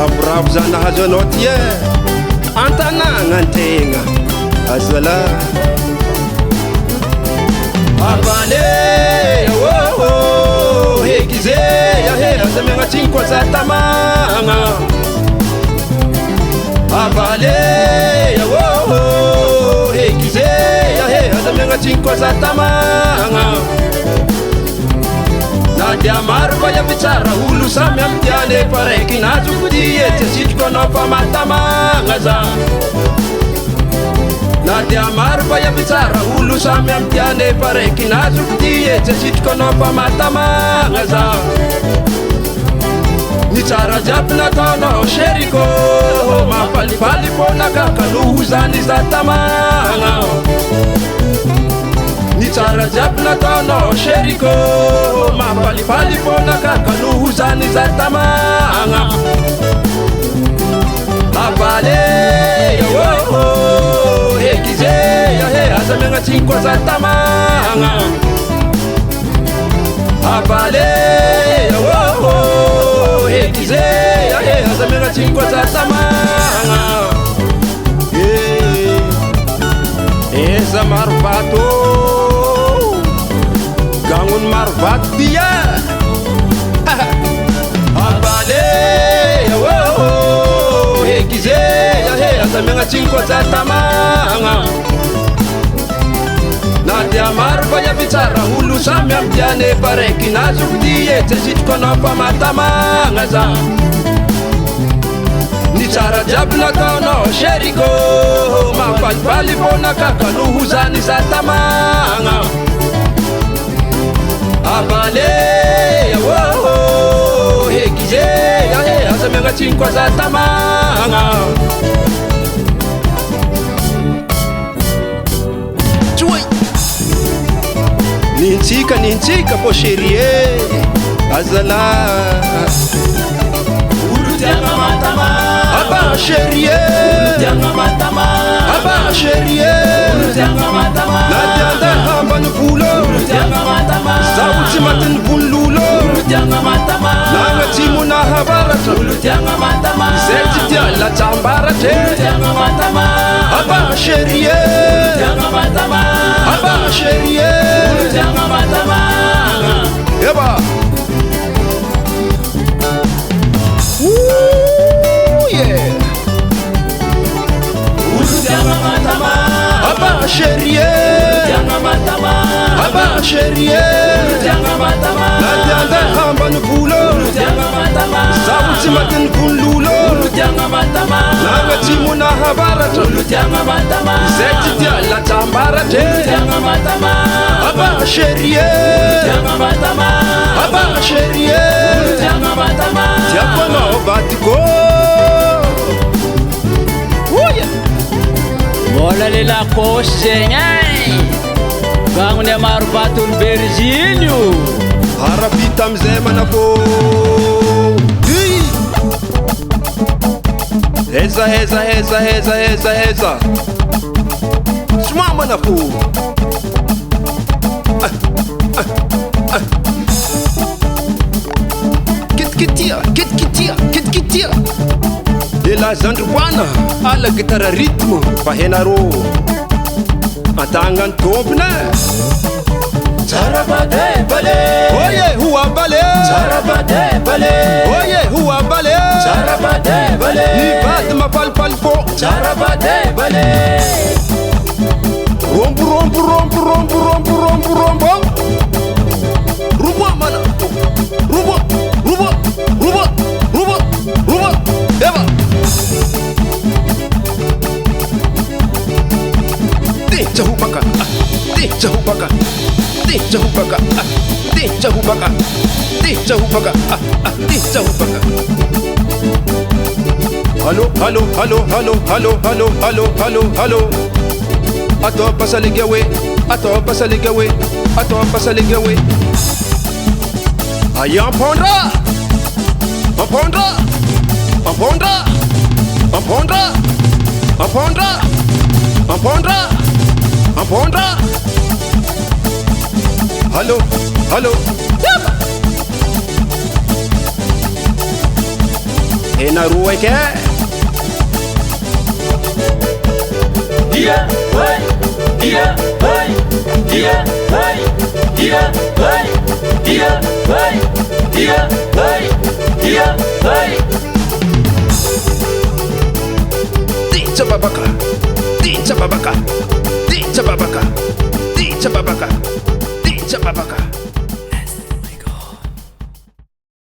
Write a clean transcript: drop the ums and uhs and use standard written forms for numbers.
ravoravo zany nahazo anao ty e antanagna antegna azala avale hekize yahe aza miagnatrigny koa za tamagna avale hekize yahe aza miagnatrigny koa za tamagna na dia maro fa iaby tsara olo samy amy tiane fa raiky nazoko ty e tsy asitriko anao fa matamagna za na dia maro fa iaby tsara olo samy amy tiane fa raiky nazoko ty e tsy asitriko anao fa matamagna za ny tsara jiaby nataonao sheriko mampalifaly fô nakakaloho zany za tamagna ny tsara jiaby nataonao sheriko mampalifaly fô nakakaloho zany za tamagna avale hekize yahe aza miagnatrigny koa za tamagna avale hekize yahe aza miagnatrigny koa za tamagna eza maro vato gagnony maro vato dia avale hekize yahe aza miagnatrigny koa za tamagna na dia maro fa iaby tsara olo samy amy tiane fa raiky nazoko ty e tsy asitriko anao fa matamagna za ny tsara jiaby nataonao sheriko mampalifaly fô nakakaloho zany za tamagna avale hekize yahe aza miagnatrigny koa za tamagna nintsika fô sherie azala aba sherie aba sherie na tianda hambany volo zaho tsy matiny volololo nagnatsimo nahavaratra zay tsy tia latsambaratra aba sherie aba sherie eba aba sherie aba sherie na tianda hambany volo zaho tsy matiny volololo nagnatsimo nahavaratra zay tsy tia latsambaratra aba sherie aba sherie tiako anao vatiko mbola le lakosy zegny ay gagnony amaro vatony Virginio arapita amizay manafô eza soma manafô kitkitia ela zandroana ala gitara rythme fa henarô antagnany tompona Charabadebale, oye huabale, Charabadebale, oye huabale, Charabadebale, ni bat ma pal fo, Charabadebale, rombu rumbo mana, rumbo eva de chahubaka Hello ato pasaligawe ayam pondra Hello enaroaiky Dia, vai, dia, vai, dia, vai, dia, vai, dia, vai, dia, vai, dia, vai. Ditsa babaka, ditsa babaka, ditsa babaka, ditsa babaka, ditsa babaka.